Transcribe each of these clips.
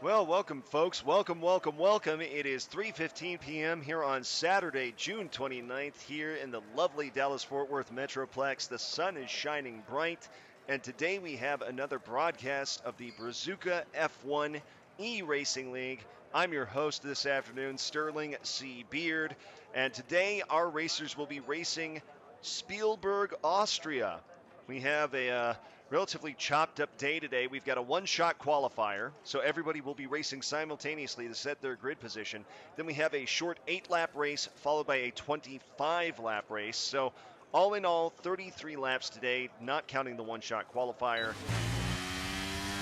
Well, welcome, folks. Welcome, welcome, welcome. It is 3:15 p.m. here on Saturday, June 29th, here in the lovely Dallas-Fort Worth Metroplex. The sun is shining bright, and today we have another broadcast of the Brazuca F1 E-Racing League. I'm your host this afternoon, Sterling C. Beard, and today our racers will be racing Spielberg, Austria. We have a relatively chopped up day today. We've got a one-shot qualifier, so everybody will be racing simultaneously to set their grid position. Then we have a short 8-lap race followed by a 25-lap race. So all in all, 33 laps today, not counting the one-shot qualifier.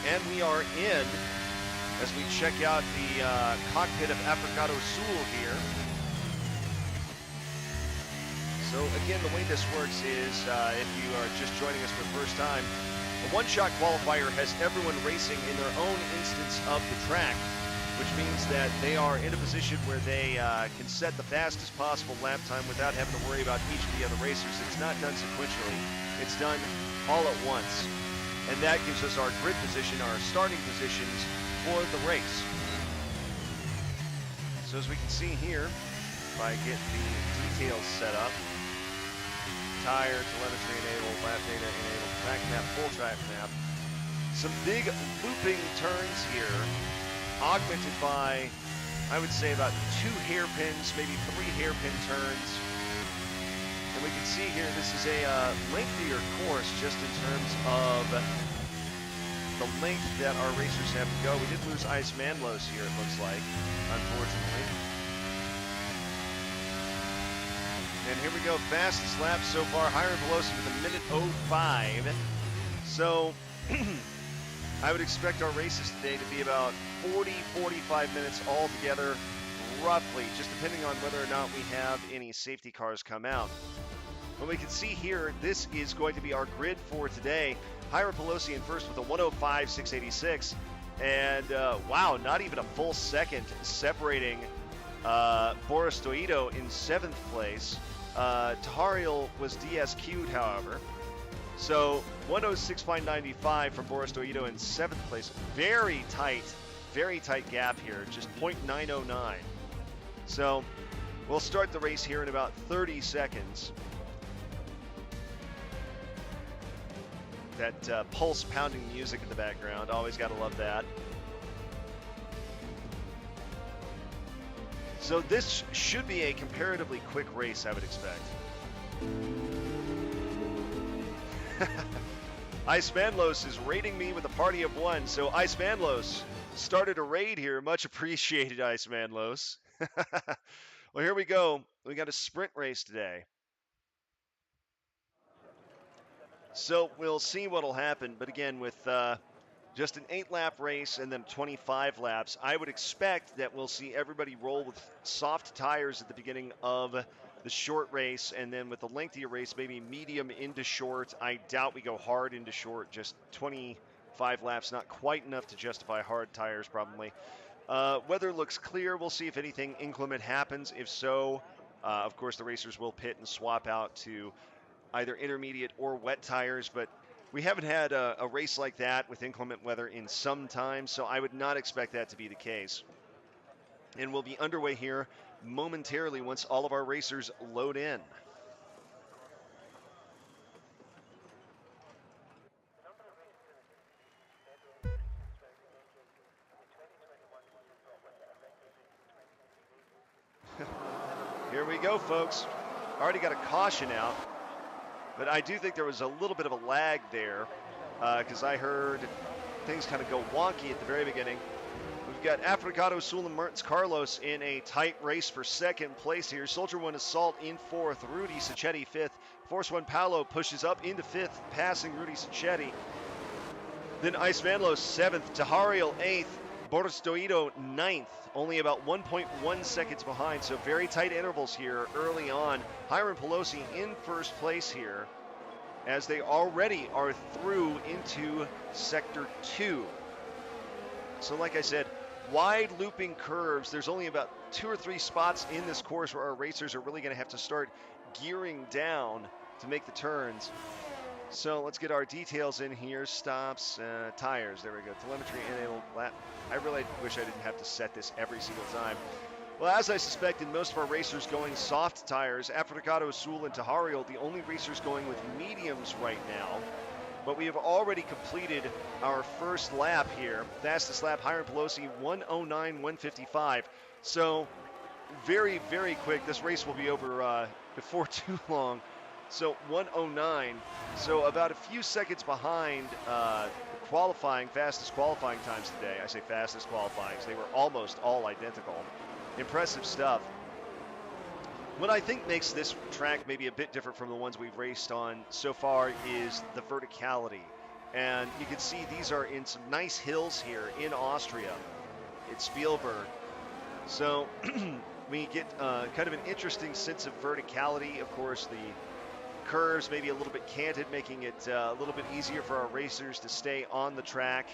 And we are in as we check out the cockpit of Africato Sul here. So again, the way this works is, if you are just joining us for the first time, the one-shot qualifier has everyone racing in their own instance of the track, which means that they are in a position where they can set the fastest possible lap time without having to worry about each of the other racers. It's not done sequentially. It's done all at once. And that gives us our grid position, our starting positions for the race. So as we can see here, if I get the details set up, tire, telemetry enabled, lap data enabled, track map, full track map. Some big looping turns here, augmented by, I would say, about 2 hairpins, maybe 3 hairpin turns. And we can see here, this is a lengthier course just in terms of the length that our racers have to go. We did lose Ice Manlos here, it looks like, unfortunately. And here we go, fastest lap so far, Hiram Pelosi with a minute 05. So I would expect our races today to be about 40-45 minutes altogether, roughly, just depending on whether or not we have any safety cars come out. But we can see here, this is going to be our grid for today. Hiram Pelosi in first with a 105.686. And wow, not even a full second separating Boris Doito in 7th place. Tahariel was DSQ'd, however. So 106.95 from Boris Doito in 7th place. Very tight gap here, just 0.909. So we'll start the race here in about 30 seconds. That pulse pounding music in the background, always gotta love that. So this should be a comparatively quick race, I would expect. Ice Manlos is raiding me with a party of one. So Ice Manlos started a raid here. Much appreciated, Ice Manlos. Well, here we go. We got a sprint race today. So we'll see what'll happen. But again, with just an 8-lap race and then 25 laps, I would expect that we'll see everybody roll with soft tires at the beginning of the short race, and then with the lengthier race, maybe medium into short. I doubt we go hard into short, just 25 laps, not quite enough to justify hard tires probably. Weather looks clear. We'll see if anything inclement happens. If so, of course, the racers will pit and swap out to either intermediate or wet tires, but we haven't had a race like that with inclement weather in some time, so I would not expect that to be the case. And we'll be underway here momentarily once all of our racers load in. Here we go, folks. Already got a caution out, but I do think there was a little bit of a lag there because I heard things kind of go wonky at the very beginning. We've got Africato Sul and Martins Carlos in a tight race for second place here. Soldier One Assault in fourth, Rudy Sacchetti fifth. Force One Paolo pushes up into fifth, passing Rudy Sacchetti. Then Ice Manlos seventh, Tahariel eighth, Boris Doito ninth, only about 1.1 seconds behind, so very tight intervals here early on. Hiram Pelosi in first place here, as they already are through into Sector 2. So like I said, wide looping curves. There's only about 2 or 3 spots in this course where our racers are really going to have to start gearing down to make the turns. So let's get our details in here. Stops, tires. There we go. Telemetry enabled lap. I really wish I didn't have to set this every single time. Well, as I suspected, most of our racers going soft tires. Africato, Sul, and Tahariel, the only racers going with mediums right now. But we have already completed our first lap here. Fastest lap, Hiram Pelosi, 1:09.155. So very, very quick. This race will be over before too long. So 1:09. So about a few seconds behind qualifying, fastest qualifying times today. I say fastest qualifying. They were almost all identical. Impressive stuff. What I think makes this track maybe a bit different from the ones we've raced on so far is the verticality. And you can see these are in some nice hills here in Austria. It's Spielberg. So we get kind of an interesting sense of verticality. Of course, the curves maybe a little bit canted, making it a little bit easier for our racers to stay on the track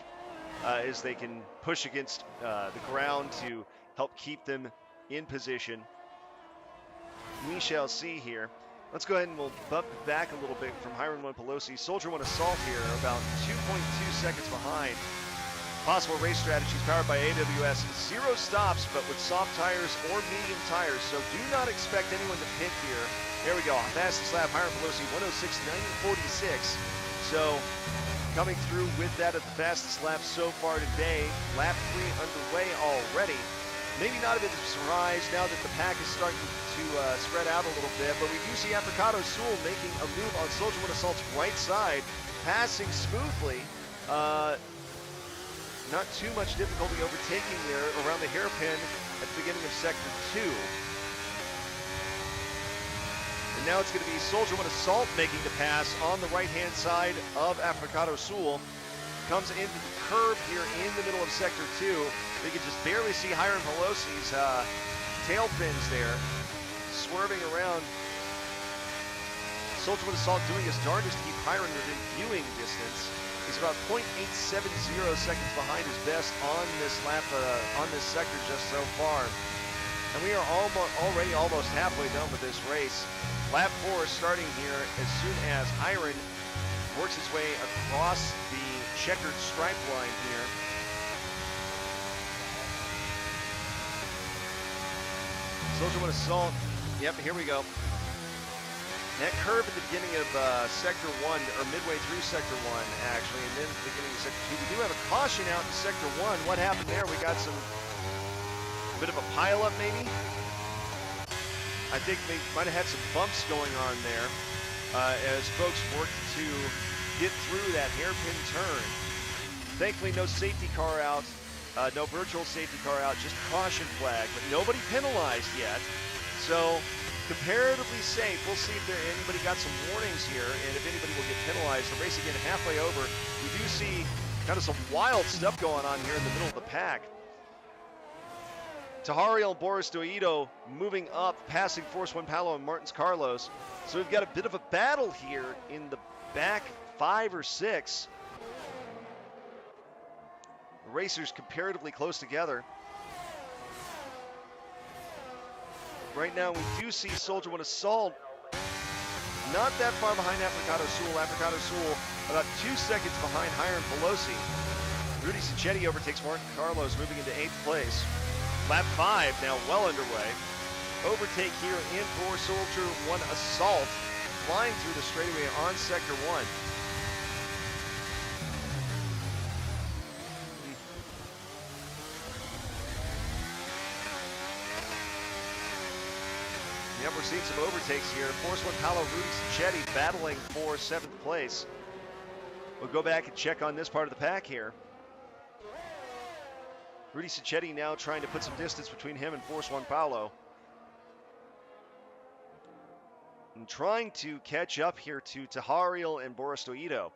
as they can push against the ground to help keep them in position. We shall see here. Let's go ahead and we'll bump back a little bit from Hiram 1 Pelosi. Soldier 1 Assault here, about 2.2 seconds behind. Possible race strategies powered by AWS. 0 stops, but with soft tires or medium tires, so do not expect anyone to pit here. There we go. Fastest lap, Hiram Pelosi, 1:06.946. So coming through with that at the fastest lap so far today. Lap 3 underway already. Maybe not a bit of a surprise now that the pack is starting to spread out a little bit, but we do see Africato Sul making a move on Soldier 1 Assault's right side, passing smoothly. Not too much difficulty overtaking there around the hairpin at the beginning of Sector 2. And now it's going to be Soldier 1 Assault making the pass on the right-hand side of Africato Sul. Comes into the curve here in the middle of Sector 2. You can just barely see Hiram Pelosi's tail fins there, swerving around. Soldier 1 Assault doing his darndest to keep Hiram within viewing distance. He's about 0.870 seconds behind his best on this lap, on this sector just so far. And we are already almost halfway done with this race. Lap 4 starting here as soon as Hiram works his way across the checkered stripe line here. Soldier 1 Assault, yep, here we go. That curve at the beginning of Sector 1, or midway through Sector 1, actually, and then the beginning of Sector 2. We do have a caution out in Sector 1. What happened there? We got some bit of a pileup, maybe? I think they might have had some bumps going on there as folks worked to get through that hairpin turn. Thankfully, no safety car out, no virtual safety car out, just caution flag, but nobody penalized yet. So comparatively safe. We'll see if anybody got some warnings here, and if anybody will get penalized. The race again halfway over. We do see kind of some wild stuff going on here in the middle of the pack. Tahariel and Boris Doido moving up, passing Force One Paolo and Martins Carlos. So we've got a bit of a battle here in the back 5 or 6. The racers comparatively close together. Right now we do see Soldier 1 Assault not that far behind Africato Sul. Africato Sul about 2 seconds behind Hiram Pelosi. Rudy Sacchetti overtakes Martin Carlos, moving into 8th place. Lap 5 now well underway. Overtake here in for Soldier 1 Assault, flying through the straightaway on Sector 1. Yep, we're seeing some overtakes here. Force One Paolo, Rudy Sacchetti battling for 7th place. We'll go back and check on this part of the pack here. Rudy Sacchetti now trying to put some distance between him and Force One Paolo. And trying to catch up here to Tahariel and Boris Doido.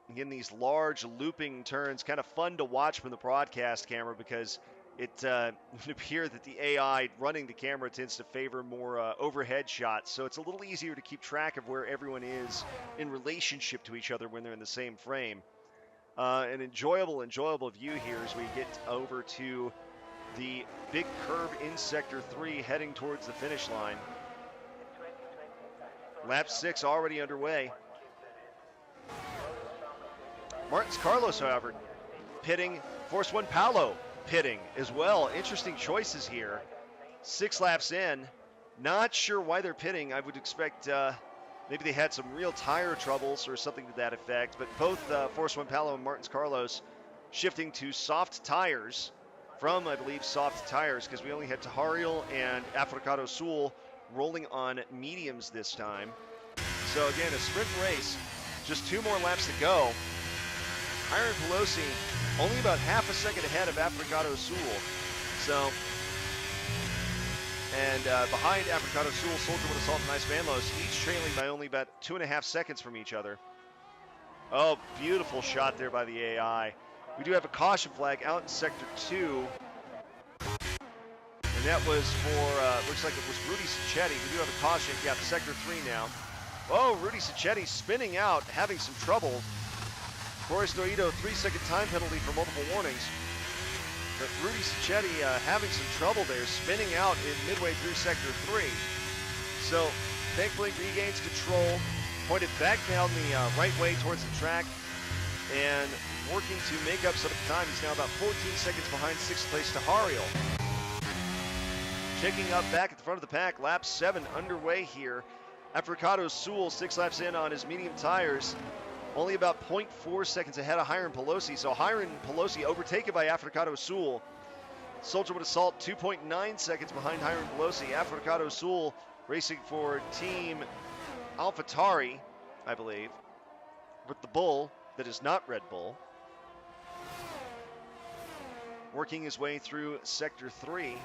Again, these large looping turns, kind of fun to watch from the broadcast camera because it would appear that the AI running the camera tends to favor more overhead shots. So it's a little easier to keep track of where everyone is in relationship to each other when they're in the same frame. An enjoyable view here as we get over to the big curve in Sector 3 heading towards the finish line. Lap 6 already underway. Martins Carlos, however, pitting. Force One Paulo pitting as well. Interesting choices here. 6 laps in. Not sure why they're pitting. I would expect maybe they had some real tire troubles or something to that effect. But both Force One Paulo and Martins Carlos shifting to soft tires from, I believe, soft tires, because we only had Tahariel and Africado Sul rolling on mediums this time. So again, a sprint race, just 2 more laps to go. Hiram Pelosi only about half a second ahead of Africado Sul. So, and behind Africado Sul, Soldier with Assault and Ice Manlos, each trailing by only about 2.5 seconds from each other. Oh, beautiful shot there by the AI. We do have a caution flag out in Sector 2. And that was for, looks like it was Rudy Sacchetti. We do have a caution, yeah, Sector 3 now. Oh, Rudy Sacchetti spinning out, having some trouble. Boris Doito, 3-second time penalty for multiple warnings. But Rudy Sacchetti having some trouble there, spinning out in midway through Sector 3. So, thankfully regains control, pointed back down the right way towards the track, and working to make up some time. He's now about 14 seconds behind 6th place Tahariel. Checking up back at the front of the pack, lap 7 underway here. Africado Sul, 6 laps in on his medium tires, only about 0.4 seconds ahead of Hiram Pelosi. So Hiram Pelosi overtaken by Africado Sul. Soldier with Assault 2.9 seconds behind Hiram Pelosi. Africado Sul racing for Team AlphaTauri, I believe, with the Bull that is not Red Bull. Working his way through Sector 3.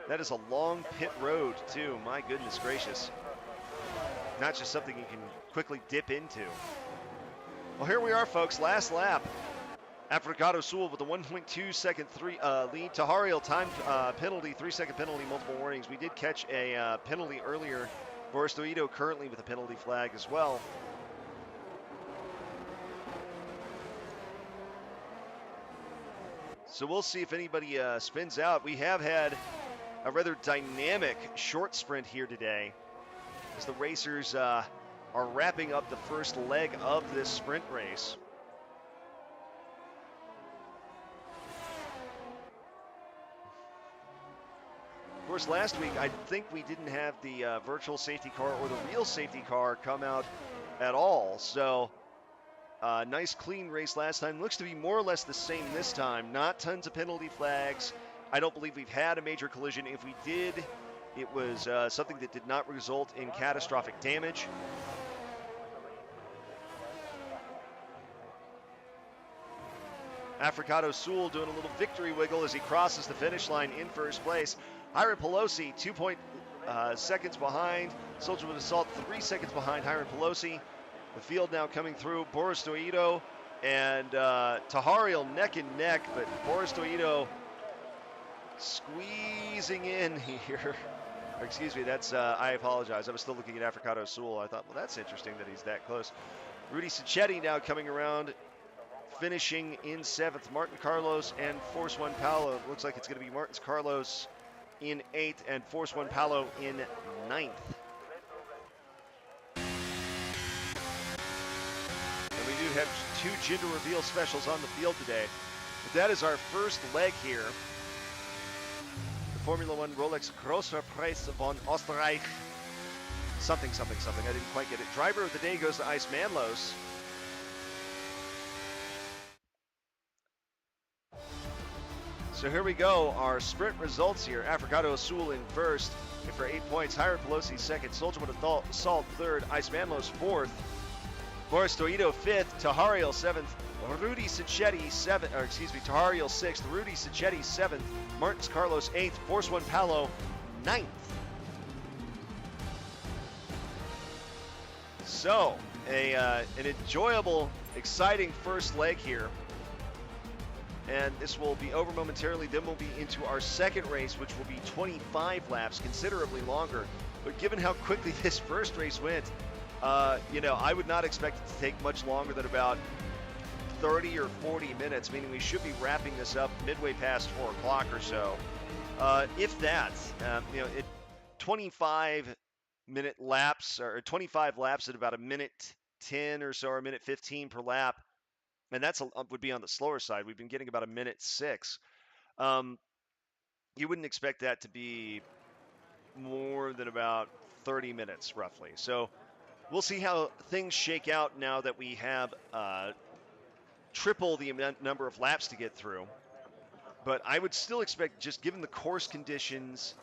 That is a long pit road, too. My goodness gracious. Not just something you can quickly dip into. Well, here we are, folks. Last lap. Africado Sul with a 1.2 second lead. Tahariel time penalty, 3-second penalty, multiple warnings. We did catch a penalty earlier. Boris Doito currently with a penalty flag as well. So we'll see if anybody spins out. We have had a rather dynamic short sprint here today as the racers are wrapping up the first leg of this sprint race. Of course, last week I think we didn't have the virtual safety car or the real safety car come out at all. So nice clean race last time. Looks to be more or less the same this time. Not tons of penalty flags. I don't believe we've had a major collision. If we did, it was something that did not result in catastrophic damage. Africado Sul doing a little victory wiggle as he crosses the finish line in first place. Hiram Pelosi, 2 seconds behind. Soldier with Assault, 3 seconds behind Hiram Pelosi. The field now coming through. Boris Doito and Tahariel neck and neck, but Boris Doito squeezing in here. Or excuse me, that's, I apologize. I was still looking at Africado Sul. I thought, well, that's interesting that he's that close. Rudy Sacchetti now coming around, finishing in 7th. Martin Carlos and Force One Paulo. Looks like it's going to be Martins Carlos in 8th and Force One Paulo in 9th. And we do have 2 gender reveal specials on the field today. But that is our first leg here. The Formula One Rolex Großer Preis von Österreich. Something. I didn't quite get it. Driver of the day goes to Ice Manlos. So here we go, our sprint results here. Africado Sul in first, and for 8 points. Hiram Pelosi second, Soldier with Assault third, Ice Manlos fourth, Boris Doito fifth, Tahariel seventh, Rudy Sacchetti seventh, or excuse me, Tahariel sixth, Rudy Sacchetti seventh, Martins Carlos eighth, Force One Paulo ninth. So, an enjoyable, exciting first leg here. And this will be over momentarily. Then we'll be into our second race, which will be 25 laps, considerably longer. But given how quickly this first race went, I would not expect it to take much longer than about 30 or 40 minutes, meaning we should be wrapping this up midway past 4 o'clock or so. If that, 25-minute laps or 25 laps at about a minute 10 or so, or a minute 15 per lap, and that's would be on the slower side. We've been getting about a minute 6. You wouldn't expect that to be more than about 30 minutes roughly. So we'll see how things shake out now that we have triple the number of laps to get through. But I would still expect, just given the course conditions,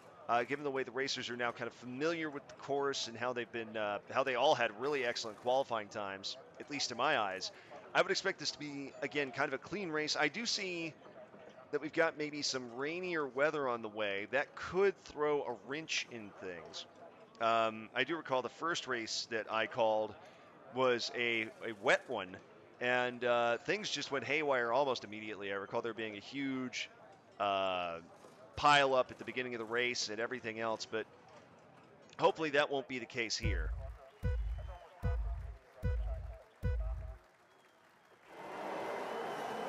given the way the racers are now kind of familiar with the course and how they've been, how they all had really excellent qualifying times, at least in my eyes, I would expect this to be, again, kind of a clean race. I do see that we've got maybe some rainier weather on the way. That could throw a wrench in things. I do recall the first race that I called was a wet one, and things just went haywire almost immediately. I recall there being a huge pile up at the beginning of the race and everything else, but hopefully that won't be the case here.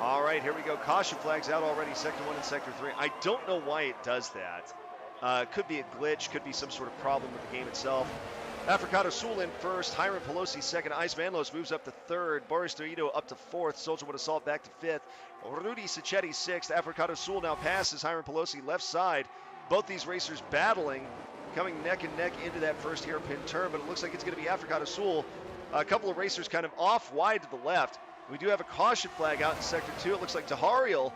All right, here we go. Caution flags out already, Sector 1 and Sector 3. I don't know why it does that. Could be a glitch, could be some sort of problem with the game itself. Africado Sul in first, Hiram Pelosi second, Ice Vanlos moves up to third, Boris Dorito up to fourth, Soldier with Assault back to fifth, Rudy Sacchetti sixth, Africado Sul now passes Hiram Pelosi left side. Both these racers battling, coming neck and neck into that first hairpin turn, but it looks like it's going to be Africado Sul. A couple of racers kind of off wide to the left. We do have a caution flag out in Sector 2. It looks like Tahariel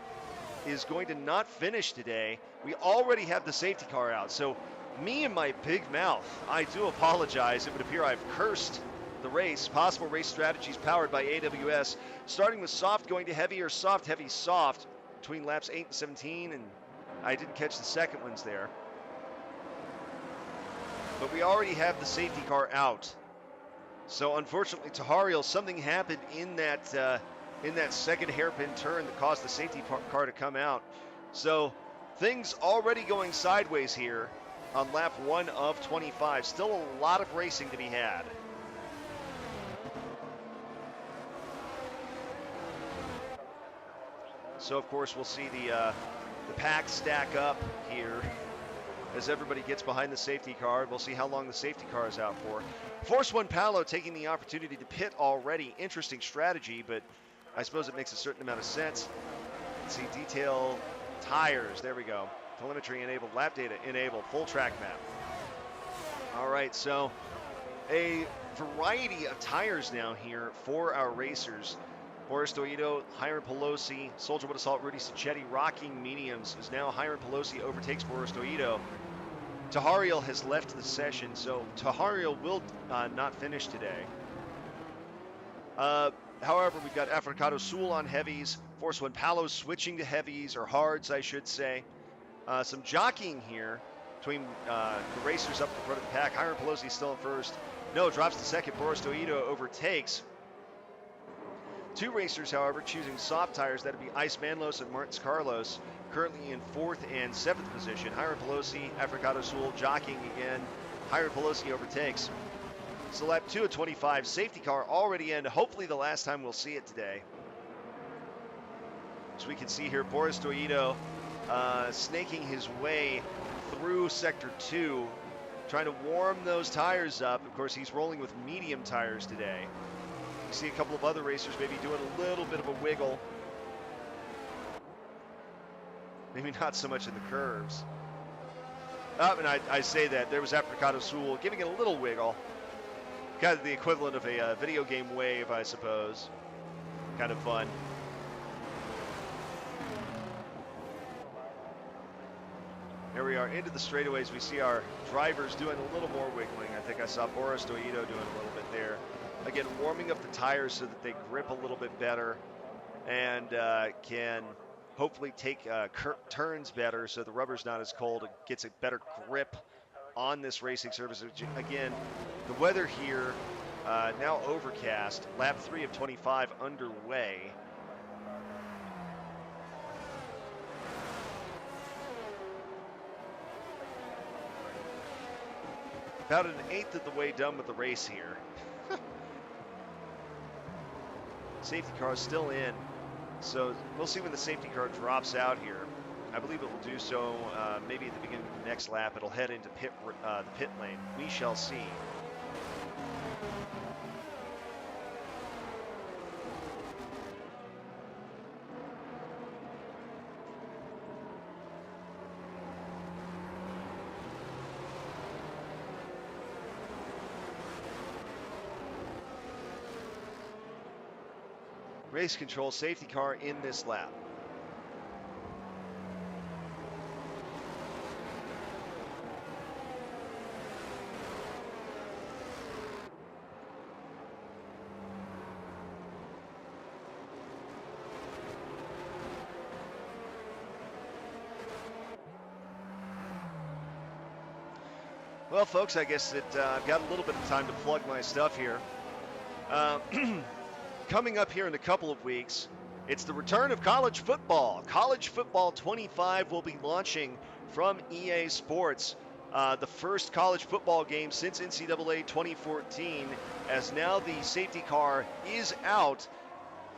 is going to not finish today. We already have the safety car out, so me and my big mouth, I do apologize. It would appear I've cursed the race. Possible race strategies powered by AWS, starting with soft going to heavy, or soft, heavy, soft between laps 8 and 17, and I didn't catch the second ones there. But we already have the safety car out. So unfortunately, Tahariel, something happened in that second hairpin turn that caused the safety car to come out. So things already going sideways here on lap 1 of 25. Still a lot of racing to be had. So of course we'll see the pack stack up here as everybody gets behind the safety car. We'll see how long the safety car is out for. Force One Paolo taking the opportunity to pit already. Interesting strategy, but I suppose it makes a certain amount of sense. Let's see, detail tires. There we go. Telemetry enabled, lap data enabled, full track map. All right, so a variety of tires now here for our racers. Boris Dorito, Hiram Pelosi, Soldier with Assault, Rudy Sacchetti rocking mediums as now Hiram Pelosi overtakes Boris Dorito. Tahariel has left the session, so Tahariel will not finish today. However, we've got Africado Sul on heavies, Force One Paolo switching to heavies, or hards, I should say. Some jockeying here between the racers up in front of the pack. Hiram Pelosi still in first. No, drops to second. Boris Dorito overtakes. Two racers, however, choosing soft tires. That would be Ice Manlos and Martins Carlos, currently in 4th and 7th position. Hiram Pelosi, Africado Sul jockeying again. Hiram Pelosi overtakes. So lap 2 of 25, safety car already in. Hopefully the last time we'll see it today. As we can see here, Boris Dorito snaking his way through Sector 2, trying to warm those tires up. Of course, he's rolling with medium tires today. You see a couple of other racers maybe doing a little bit of a wiggle. Maybe not so much in the curves. And I say that. There was Africado Sul giving it a little wiggle. Kind of the equivalent of a video game wave, I suppose. Kind of fun. Here we are into the straightaways. We see our drivers doing a little more wiggling. I think I saw Boris Dorito doing a little bit there. Again, warming up the tires so that they grip a little bit better and can hopefully take turns better so the rubber's not as cold. It gets a better grip on this racing surface. Again, the weather here now overcast. Lap 3 of 25 underway. About an eighth of the way done with the race here. Safety car is still in. So we'll see when the safety car drops out here. I believe it will do so maybe at the beginning of the next lap. It'll head into the pit lane. We shall see. Race control, safety car in this lap. Well, folks, I guess that I've got a little bit of time to plug my stuff here. Coming up here in a couple of weeks, it's the return of college football. College Football 25 will be launching from EA Sports. The first college football game since NCAA 2014, as now the safety car is out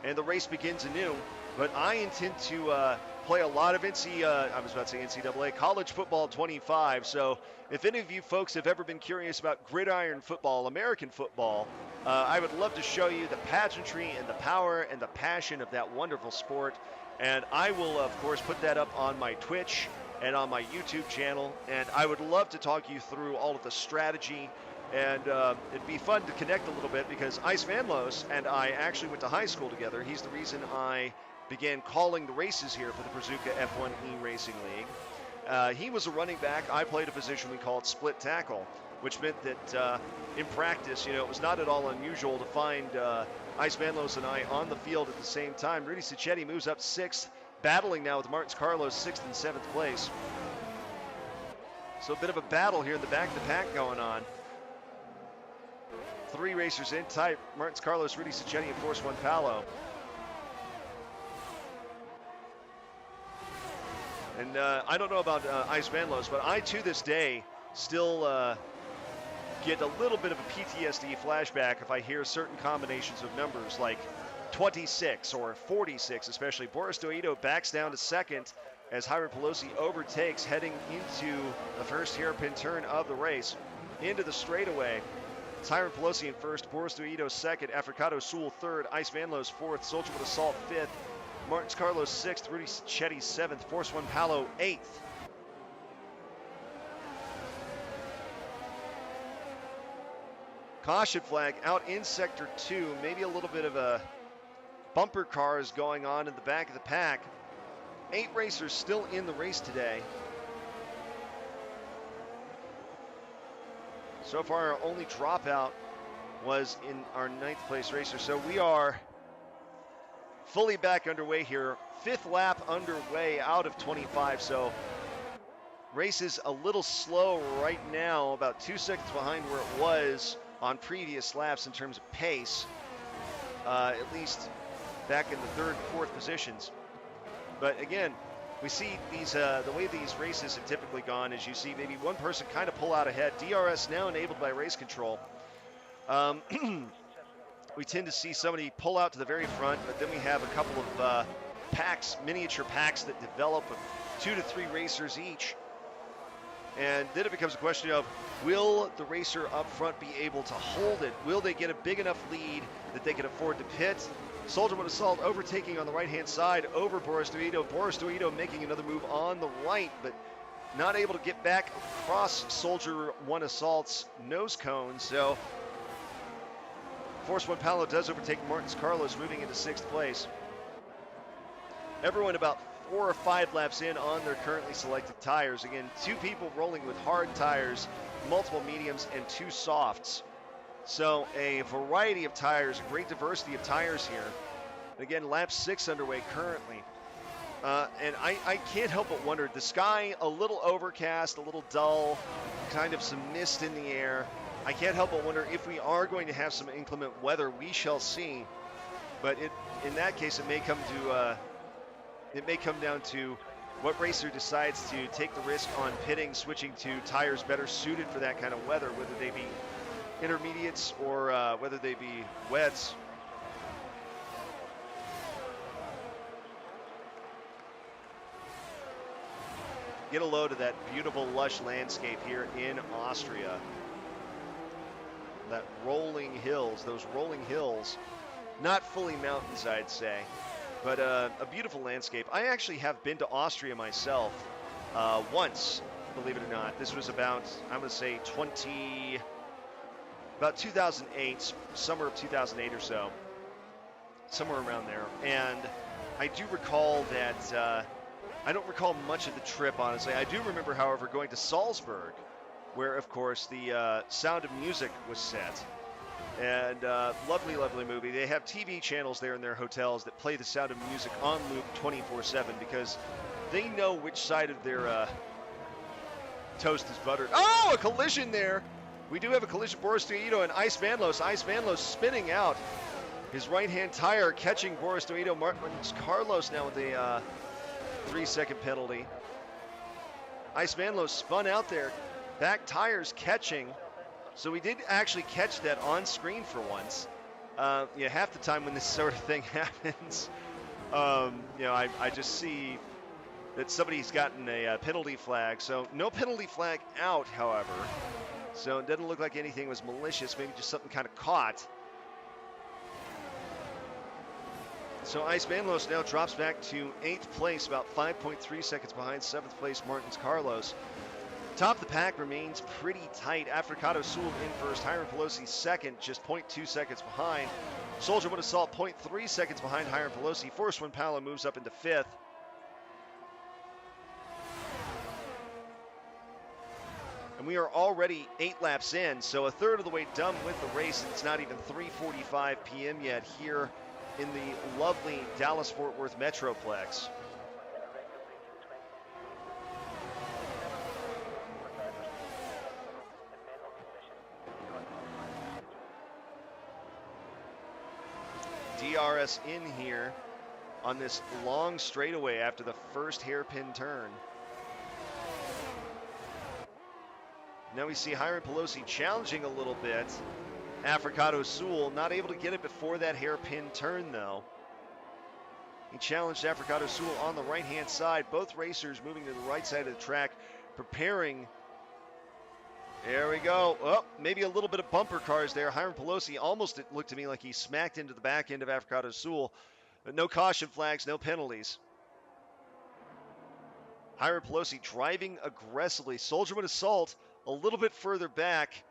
and the race begins anew. But I intend to play a lot of NCAA, College Football 25. So if any of you folks have ever been curious about gridiron football, American football, I would love to show you the pageantry and the power and the passion of that wonderful sport. And I will, of course, put that up on my Twitch and on my YouTube channel. And I would love to talk you through all of the strategy. And it'd be fun to connect a little bit because Ice Van Loos and I actually went to high school together. He's the reason I began calling the races here for the Brazuca F1E Racing League. He was a running back. I played a position we called split tackle, which meant that in practice, it was not at all unusual to find Ice Van Loos and I on the field at the same time. Rudy Cicchetti moves up 6th, battling now with Martins Carlos 6th and 7th place. So a bit of a battle here in the back of the pack going on. 3 racers in tight, Martins Carlos, Rudy Cicchetti, and Force One Palo. And I don't know about Ice Van Loos, but I, to this day, still get a little bit of a PTSD flashback if I hear certain combinations of numbers like 26 or 46, especially. Boris Doito backs down to second as Hiram Pelosi overtakes, heading into the first hairpin turn of the race, into the straightaway. It's Hiram Pelosi in first, Boris Doito second, Africado Sewell third, Ice Van Loos fourth, Soldier with Assault fifth, Martins Carlos 6th, Rudy Cicchetti 7th, Force One Palo 8th. Caution flag out in Sector 2. Maybe a little bit of a bumper cars going on in the back of the pack. 8 racers still in the race today. So far, our only dropout was in our 9th place racer. So we are fully back underway here. 5th lap underway out of 25. So race is a little slow right now, about 2 seconds behind where it was on previous laps in terms of pace, at least back in the 3rd and 4th positions. But again, we see these the way these races have typically gone is you see maybe one person kind of pull out ahead. DRS now enabled by race control. We tend to see somebody pull out to the very front, but then we have a couple of packs, miniature packs that develop of 2 to 3 racers each. And then it becomes a question of, will the racer up front be able to hold it? Will they get a big enough lead that they can afford to pit? Soldier with Assault overtaking on the right-hand side over Boris Doito. Boris Doito making another move on the right, but not able to get back across Soldier One Assault's nose cone. So Force One Palo does overtake Martins Carlos, moving into 6th place. Everyone about 4 or 5 laps in on their currently selected tires. Again, 2 people rolling with hard tires, multiple mediums, and 2 softs. So a variety of tires, a great diversity of tires here. Again, lap 6 underway currently. And I can't help but wonder, the sky a little overcast, a little dull, kind of some mist in the air. I can't help but wonder if we are going to have some inclement weather. We shall see. But in that case, it may come down to what racer decides to take the risk on pitting, switching to tires better suited for that kind of weather, whether they be intermediates or whether they be wets. get a load of that beautiful, lush landscape here in Austria. That rolling hills, those rolling hills, not fully mountains, I'd say, but a beautiful landscape. I actually have been to Austria myself once, believe it or not. This was about, I'm going to say, about 2008, summer of 2008 or so, somewhere around there. And I do recall that, I don't recall much of the trip, honestly. I do remember, however, going to Salzburg, where, of course, the Sound of Music was set. And lovely, lovely movie. They have TV channels there in their hotels that play the Sound of Music on loop 24/7 because they know which side of their toast is buttered. Oh, a collision there. We do have a collision. Boris Duito and Ice Van Los. Ice Van Los spinning out. His right-hand tire catching Boris Duito. Martins Carlos now with a 3-second penalty. Ice Van Los spun out there. Back tires catching. So we did actually catch that on screen for once. Half the time when this sort of thing happens, I just see that somebody's gotten a penalty flag. So no penalty flag out, however. So it doesn't look like anything was malicious, maybe just something kind of caught. So Ice Van Los now drops back to 8th place, about 5.3 seconds behind 7th place Martins Carlos. Top of the pack remains pretty tight. Africado Sul in first. Hiram Pelosi second, just 0.2 seconds behind. Soldier Wood Assault 0.3 seconds behind Hiram Pelosi. Force One Palo moves up into 5th. And we are already 8 laps in, so a third of the way done with the race. It's not even 3:45 p.m. yet here in the lovely Dallas-Fort Worth Metroplex. DRS in here on this long straightaway after the first hairpin turn. Now we see Hiram Pelosi challenging a little bit. Africado Sul not able to get it before that hairpin turn, though. He challenged Africado Sul on the right-hand side. Both racers moving to the right side of the track, preparing. There we go. Oh, maybe a little bit of bumper cars there. Hiram Pelosi almost, it looked to me like he smacked into the back end of Africado Sul. But no caution flags, no penalties. Hiram Pelosi driving aggressively. Soldierman Assault a little bit further back.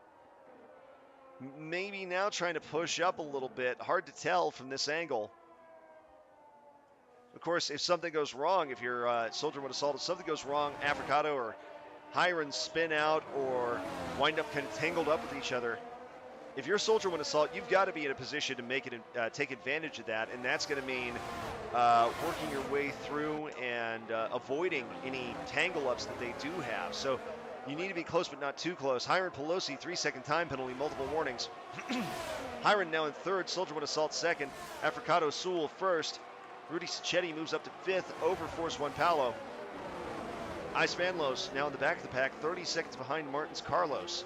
Maybe now trying to push up a little bit. Hard to tell from this angle. Of course, if something goes wrong, if you're Soldierman Assault, if something goes wrong, Africado or Hiram spin out or wind up kind of tangled up with each other. If you're Soldierman Assault, you've got to be in a position to make it take advantage of that, and that's going to mean working your way through and avoiding any tangle-ups that they do have. So you need to be close, but not too close. Hiram Pelosi, 3-second time penalty, multiple warnings. Hiram now in third, Soldierman Assault second, Africado Sul first. Rudy Sacchetti moves up to 5th over Force One Palo. Ice Van Los now in the back of the pack, 30 seconds behind Martins Carlos.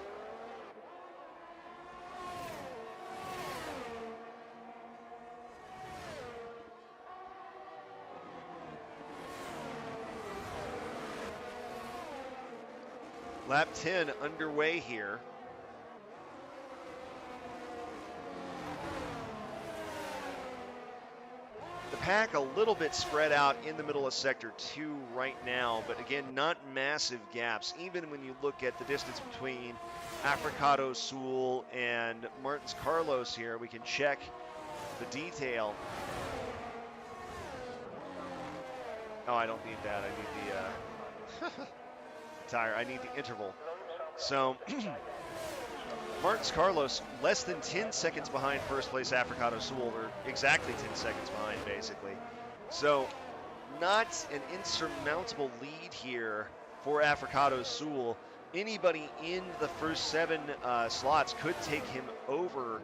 Lap 10 underway here. The pack a little bit spread out in the middle of Sector 2 right now, but again, not massive gaps. Even when you look at the distance between Africado Sul and Martins Carlos here, we can check the detail. Oh, I don't need that. I need the tire. I need the interval. So Martins Carlos less than 10 seconds behind first place Africado Sul, or exactly 10 seconds behind basically. So not an insurmountable lead here for Africado Sul. Anybody in the first 7 slots could take him over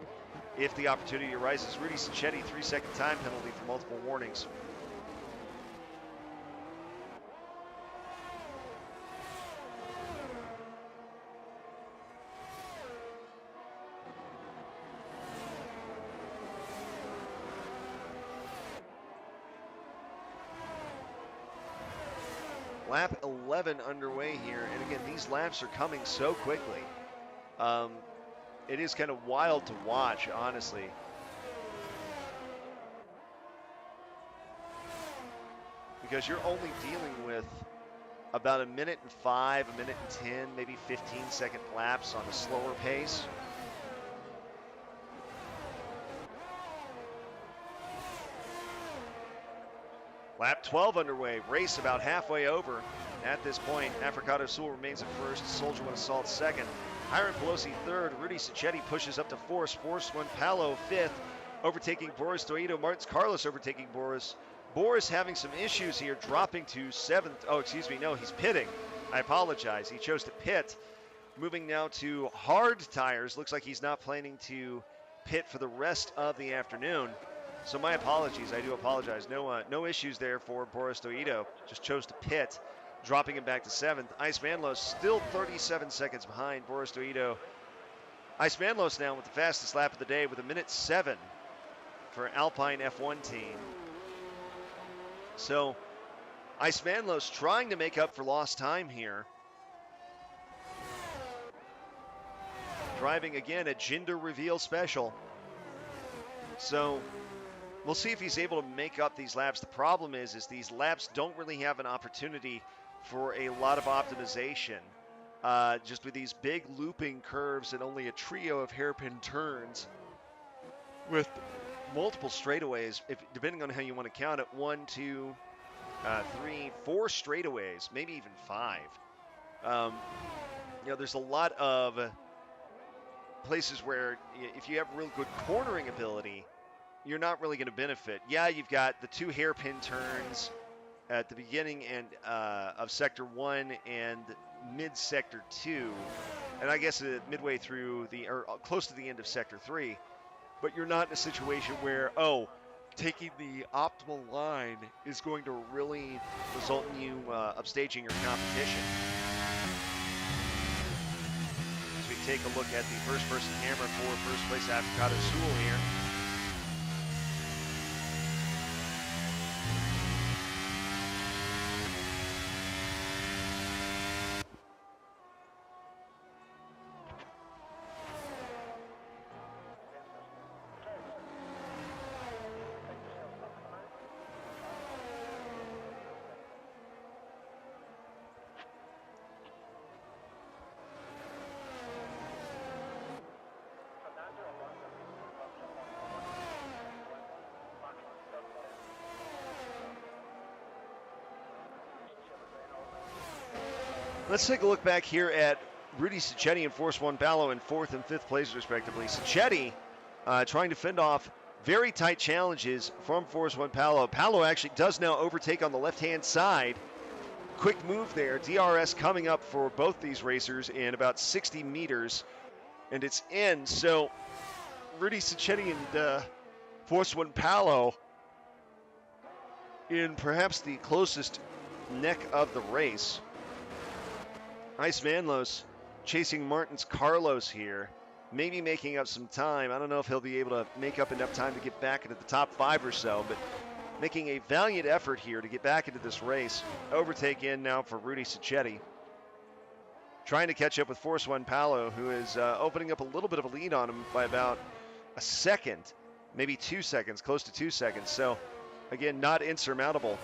if the opportunity arises. Rudy Sacchetti, 3-second time penalty for multiple warnings. Lap 11 underway here, and again, these laps are coming so quickly. It is kind of wild to watch, honestly. Because you're only dealing with about 1:05, 1:10, maybe 15-second laps on a slower pace. Lap 12 underway, race about halfway over. At this point, Africado Sul remains at first, Soldier One Assault second, Hiram Pelosi third, Rudy Sacchetti pushes up to fourth, Force One Palo fifth, overtaking Boris Doito, Martins Carlos overtaking Boris. Boris having some issues here, dropping to seventh. Oh, excuse me, no, he's pitting. I apologize, he chose to pit. Moving now to hard tires, looks like he's not planning to pit for the rest of the afternoon. So my apologies, I do apologize. No issues there for Boris Doito. Just chose to pit, dropping him back to seventh. Ice Manlos still 37 seconds behind Boris Doito. Ice Manlos now with the fastest lap of the day with 1:07 for Alpine F1 team. So Ice Manlos trying to make up for lost time here. Driving again a gender reveal special. So we'll see if he's able to make up these laps. The problem is these laps don't really have an opportunity for a lot of optimization. Just with these big looping curves and only a trio of hairpin turns with multiple straightaways, depending on how you want to count it, 1, 2, 3, 4 straightaways, maybe even 5. There's a lot of places where if you have real good cornering ability, you're not really going to benefit. Yeah, you've got the 2 hairpin turns at the beginning and of Sector 1 and mid-Sector 2, and I guess midway through or close to the end of Sector 3, but you're not in a situation where, taking the optimal line is going to really result in you upstaging your competition. As we take a look at the first-person camera for first place Africado Sul here. Let's take a look back here at Rudy Sacchetti and Force One Palo in 4th and 5th place, respectively. Sacchetti trying to fend off very tight challenges from Force One Palo. Palo actually does now overtake on the left-hand side. Quick move there. DRS coming up for both these racers in about 60 meters, and it's in. So Rudy Sacchetti and Force One Palo in perhaps the closest neck of the race. Ice Manlos chasing Martins Carlos here, maybe making up some time. I don't know if he'll be able to make up enough time to get back into the top 5 or so, but making a valiant effort here to get back into this race. Overtake in now for Rudy Sacchetti. Trying to catch up with Force One Palo, who is opening up a little bit of a lead on him by about a second, maybe 2 seconds, close to 2 seconds. So, again, not insurmountable.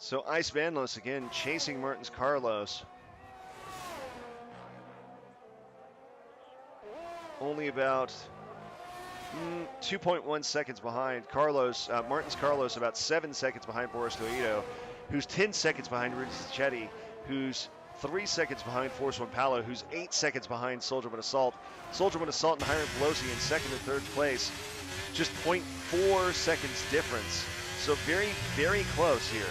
So Ice Manlos again chasing Martins Carlos. Only about 2.1 seconds behind Carlos. Martins Carlos about 7 seconds behind Boris Doito, who's 10 seconds behind Rudy Sacchetti, who's 3 seconds behind Force One Palo, who's 8 seconds behind Soldier One Assault. Soldier One Assault and Hiram Pelosi in 2nd and 3rd place. Just 0.4 seconds difference. So very, very close here.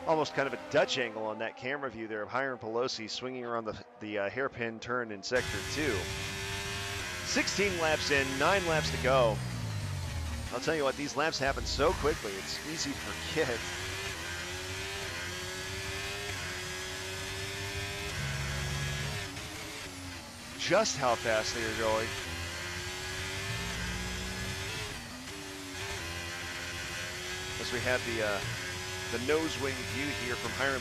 Almost kind of a Dutch angle on that camera view there of Hiram Pelosi swinging around the hairpin turn in Sector 2. 16 laps in, 9 laps to go. I'll tell you what, these laps happen so quickly, it's easy to forget. Just how fast they are going. As we have the nose wing view here from Hiram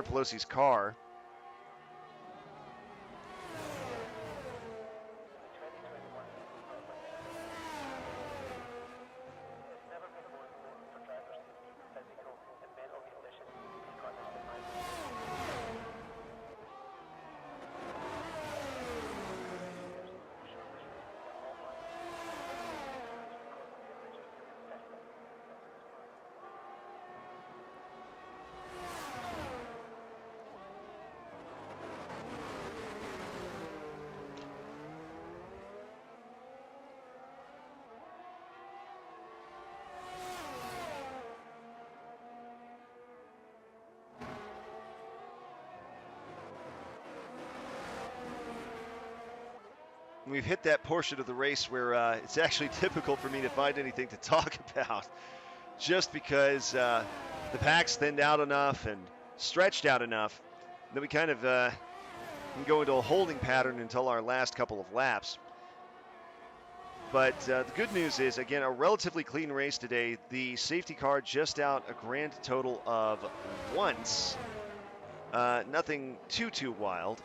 Pelosi's car. We've hit that portion of the race where it's actually difficult for me to find anything to talk about, just because the pack's thinned out enough and stretched out enough that we kind of can go into a holding pattern until our last couple of laps. But the good news is, again, a relatively clean race today. The safety car just out a grand total of once. Nothing too wild.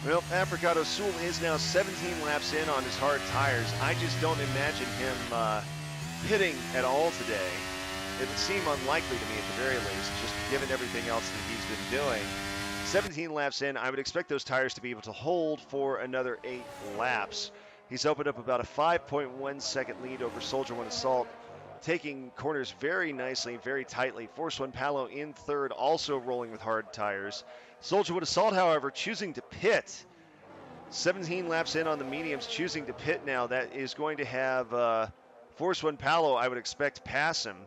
Well, Africato Sul is now 17 laps in on his hard tires. I just don't imagine him pitting at all today. It would seem unlikely to me at the very least, just given everything else that he's been doing. 17 laps in, I would expect those tires to be able to hold for another 8 laps. He's opened up about a 5.1 second lead over Soldier One Assault, taking corners very nicely, very tightly. Force One Palo in third, also rolling with hard tires. Soldier Wood Assault, however, choosing to pit. 17 laps in on the mediums, choosing to pit now. That is going to have Force One Palo, I would expect, pass him.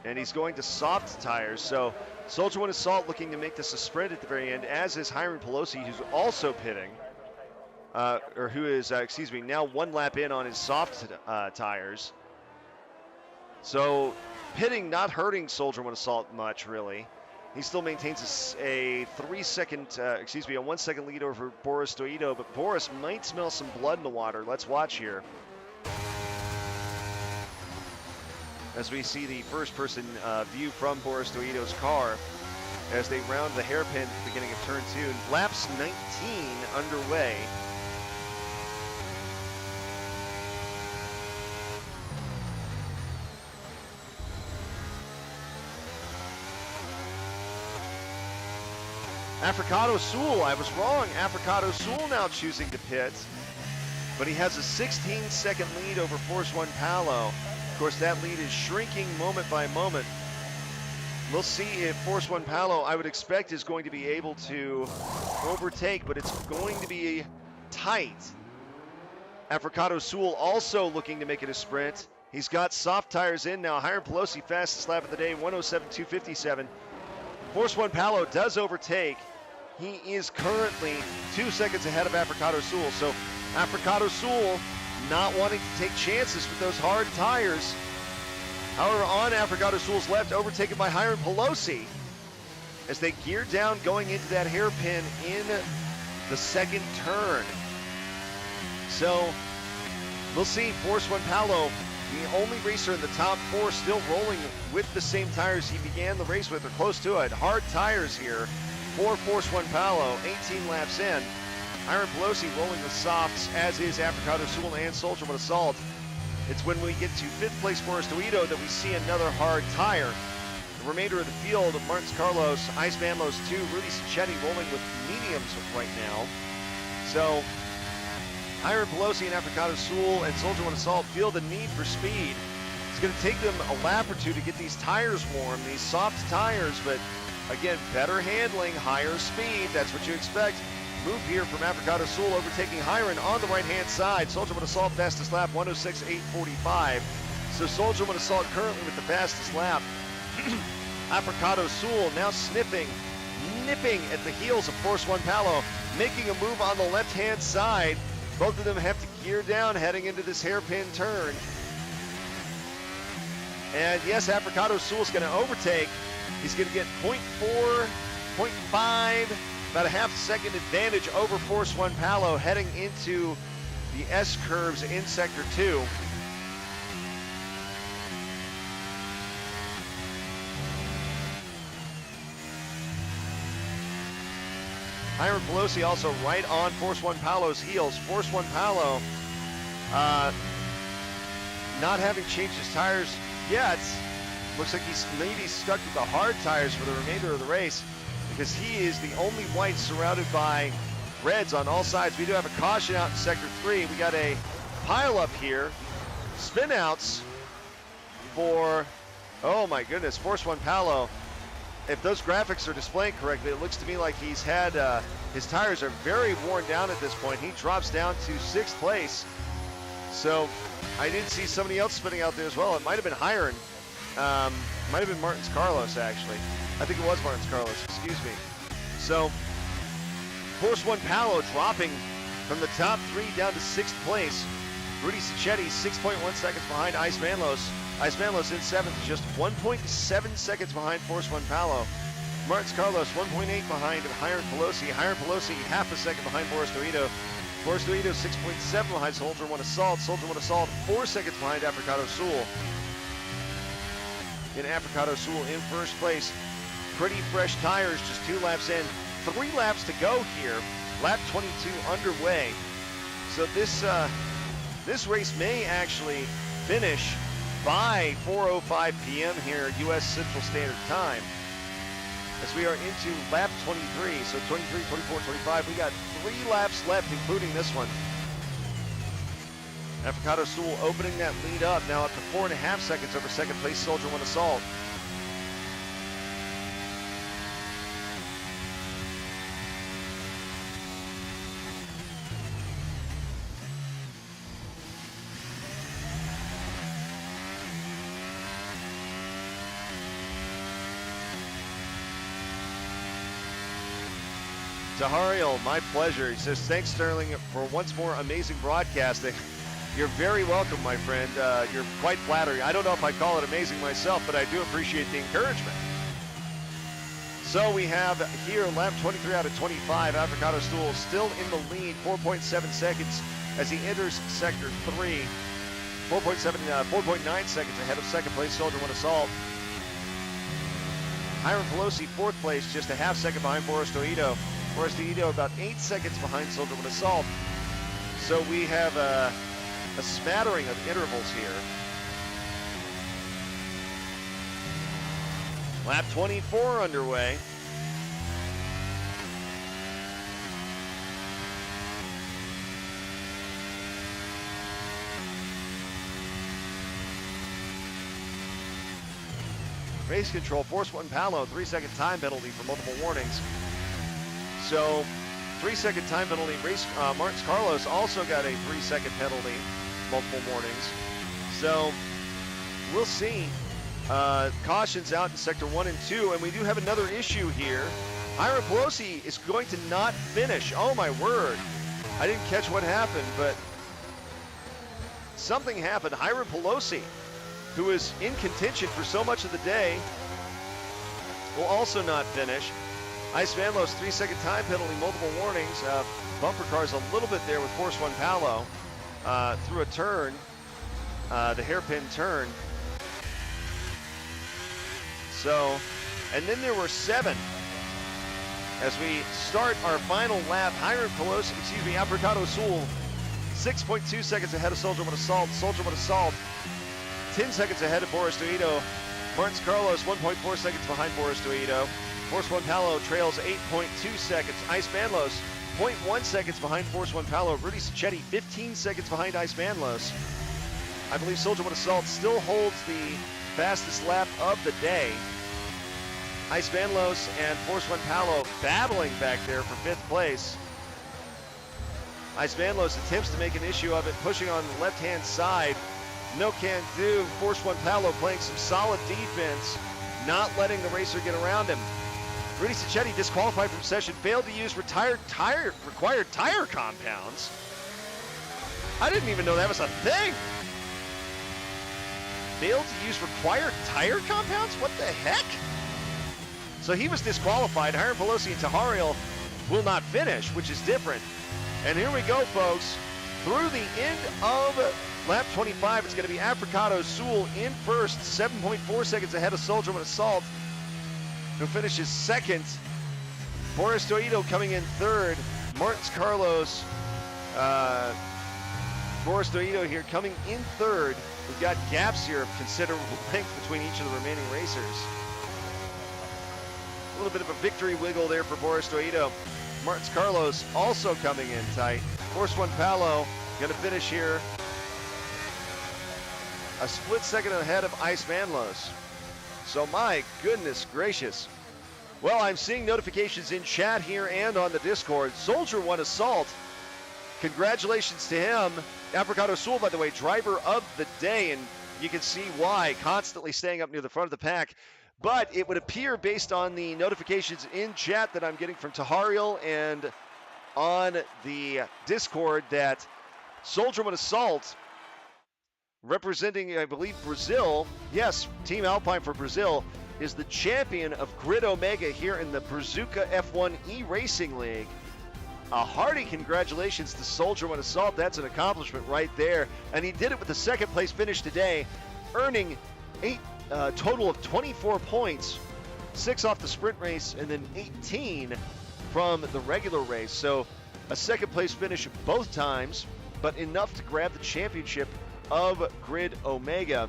And he's going to soft tires. So Soldier One Assault looking to make this a sprint at the very end, as is Hiram Pelosi, who's also pitting. Or who is, now 1 lap in on his soft tires. So pitting not hurting Soldier One Assault much, really. He still maintains a 1 second lead over Boris Doito, but Boris might smell some blood in the water. Let's watch here. As we see the first-person view from Boris Doito's car as they round the hairpin at the beginning of turn 2. Laps 19 underway. Africato Sul, I was wrong. Africato Sul now choosing to pit, but he has a 16-second lead over Force One Palo. Of course, that lead is shrinking moment by moment. We'll see if Force One Palo, I would expect, is going to be able to overtake, but it's going to be tight. Africato Sul also looking to make it a sprint. He's got soft tires in now. Hiram Pelosi, fastest lap of the day, 107.257. Force One Palo does overtake. He is currently 2 seconds ahead of Africato Sul. So Africato Sul not wanting to take chances with those hard tires. However, on Africato Sul's left, overtaken by Hiram Pelosi as they gear down going into that hairpin in the second turn. So we'll see Force One Palo The only racer in the top 4 still rolling with the same tires he began the race with, or close to it. Hard tires here for Force One Paolo, 18 laps in. Hiram Pelosi rolling the softs, as is Apricot O'Sul and Soldier with Assault. It's when we get to 5th place Forrest Oito that we see another hard tire. The remainder of the field, Martins Carlos, Ice Vanlos 2, Rudy Cicchetti rolling with mediums right now. So Hiram Pelosi and Apricot O'Sul and Soldier One Assault feel the need for speed. It's going to take them a lap or two to get these tires warm, these soft tires, but again, better handling, higher speed. That's what you expect. Move here from Apricot O'Sul, overtaking Hiram on the right-hand side. Soldier One Assault fastest lap, 106.845. So Soldier One Assault currently with the fastest lap. Apricot O'Sul now nipping at the heels of Force One Paolo, making a move on the left-hand side. Both of them have to gear down heading into this hairpin turn. And yes, Apricot O'Sul is going to overtake. He's going to get 0.4, 0.5, about a half second advantage over Force One Paolo heading into the S curves in Sector 2. Hiram Pelosi also right on Force One Paolo's heels. Force One Paolo not having changed his tires yet. Looks like he's maybe stuck with the hard tires for the remainder of the race, because he is the only white surrounded by reds on all sides. We do have a caution out in Sector 3. We got a pile up here. Spin outs for, oh my goodness, Force One Paolo. If those graphics are displaying correctly, it looks to me like he's had, his tires are very worn down at this point. He drops down to 6th place. So I did see somebody else spinning out there as well. It might have been Hiram. Might have been Martins Carlos, actually. I think it was Martins Carlos, excuse me. So Force One Paolo dropping from the top 3 down to 6th place. Rudy Cicchetti 6.1 seconds behind Ice Vanlos. Ice Vanlos in 7th, just 1.7 seconds behind Force One Paolo. Martins Carlos 1.8 behind Hiram Pelosi. Hiram Pelosi half a second behind Forrest Oito. Forrest Oito 6.7 behind Soldier One Assault. Soldier One Assault 4 seconds behind Apricot O'Sul. In Apricot O'Sul in first place. Pretty fresh tires, just 2 laps in. 3 laps to go here. Lap 22 underway. So this race may actually finish by 4:05 p.m. here, U.S. Central Standard Time, as we are into lap 23. So 23, 24, 25. We got 3 laps left, including this one. Apricot O'Sul opening that lead up, now up to 4.5 seconds over second place Soldier One Assault. Zahariel, my pleasure. He says, thanks, Sterling, for once more amazing broadcasting. You're very welcome, my friend. You're quite flattering. I don't know if I call it amazing myself, but I do appreciate the encouragement. So we have here lap 23 out of 25. Apricot O'Sul still in the lead, 4.7 seconds as he enters Sector 3. 4.9 seconds ahead of second place Soldier One Assault. Hiram Pelosi, 4th place, just a half second behind Forrest Oito. Forrest Oito about 8 seconds behind Soldier One Assault. So we have a smattering of intervals here. Lap 24 underway. Race control, Force One Paolo, 3-second time penalty for multiple warnings. So 3-second time penalty. Martins Carlos also got a 3-second penalty, multiple warnings. So we'll see. Cautions out in Sector 1 and 2, and we do have another issue here. Hiram Pelosi is going to not finish. Oh my word. I didn't catch what happened, but something happened. Hiram Pelosi, who is in contention for so much of the day, will also not finish. Ice Vanlos, 3-second time penalty, multiple warnings. Bumper cars a little bit there with Force One Paolo through a turn. the hairpin turn. So, and then there were 7. As we start our final lap, Apricot Sul, 6.2 seconds ahead of Soldier with Assault. Soldier with Assault, 10 seconds ahead of Boris Duito. Martins Carlos, 1.4 seconds behind Boris Duito. Force One Palo trails 8.2 seconds. Ice Banlos, 0.1 seconds behind Force One Palo. Rudy Sacchetti, 15 seconds behind Ice Banlos. I believe Soldier with Assault still holds the fastest lap of the day. Ice Banlos and Force One Palo battling back there for 5th place. Ice Banlos attempts to make an issue of it, pushing on the left-hand side. No can do. Force One Palo playing some solid defense, not letting the racer get around him. Rudy Sacchetti disqualified from session, failed to use required tire compounds. I didn't even know that was a thing. Failed to use required tire compounds? What the heck? So he was disqualified. Hiram Pelosi and Tahariel will not finish, which is different. And here we go, folks. Through the end of lap 25, it's going to be Apricot Sul in first, 7.4 seconds ahead of Soldier with Assault, who finishes second. Boris Duito coming in third. Martins Carlos, Boris Duito here coming in third. We've got gaps here of considerable length between each of the remaining racers. A little bit of a victory wiggle there for Boris Duito. Martins Carlos also coming in tight. Force One Palo going to finish here a split second ahead of Ice Banlos. So my goodness gracious. Well, I'm seeing notifications in chat here and on the Discord. Soldier One Assault. Congratulations to him. Apricot Sul, by the way, driver of the day, and you can see why, constantly staying up near the front of the pack. But it would appear, based on the notifications in chat that I'm getting from Tahariel and on the Discord, that Soldier One Assault, representing, I believe, Brazil, yes, Team Alpine for Brazil, is the champion of Grid Omega here in the Brazuca F1 E-Racing League. A hearty congratulations to Soldier One Assault. That's an accomplishment right there. And he did it with a second place finish today, earning a total of 24 points, 6 off the sprint race and then 18 from the regular race. So a second place finish both times, but enough to grab the championship of Grid Omega.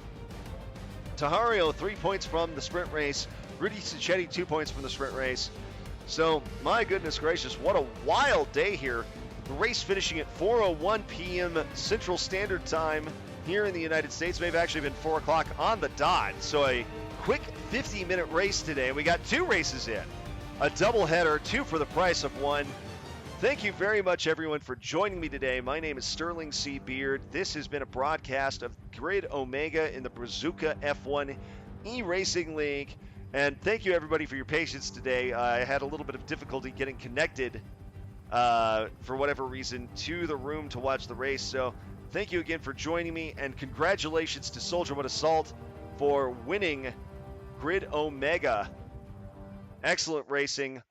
Tahariel, 3 points from the sprint race. Rudy Sacchetti, 2 points from the sprint race. So, my goodness gracious, what a wild day here. The race finishing at 4:01 p.m. Central Standard Time here in the United States. May have actually been 4 o'clock on the dot. So a quick 50-minute race today. We got 2 races in. A doubleheader, 2 for the price of 1. Thank you very much, everyone, for joining me today. My name is Sterling C. Beard. This has been a broadcast of Grid Omega in the Brazuca F1 E-Racing League. And thank you, everybody, for your patience today. I had a little bit of difficulty getting connected, for whatever reason, to the room to watch the race. So thank you again for joining me, and congratulations to Soldier One Assault for winning Grid Omega. Excellent racing.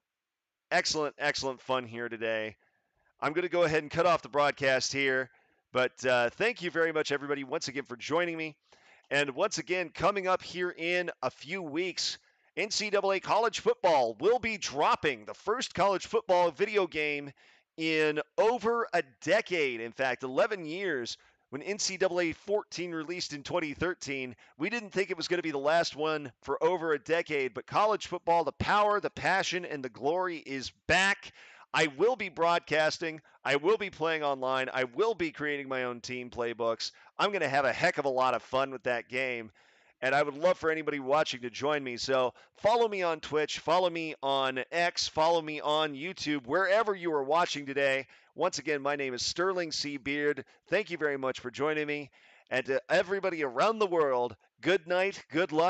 Excellent, excellent fun here today. I'm going to go ahead and cut off the broadcast here, but thank you very much, everybody, once again for joining me. And once again, coming up here in a few weeks, NCAA college football will be dropping the first college football video game in over a decade. In fact, 11 years. When NCAA 14 released in 2013, we didn't think it was going to be the last one for over a decade, but college football, the power, the passion, and the glory is back. I will be broadcasting. I will be playing online. I will be creating my own team playbooks. I'm going to have a heck of a lot of fun with that game. And I would love for anybody watching to join me. So follow me on Twitch, follow me on X, follow me on YouTube, wherever you are watching today. Once again, my name is Sterling C. Beard. Thank you very much for joining me. And to everybody around the world, good night, good luck.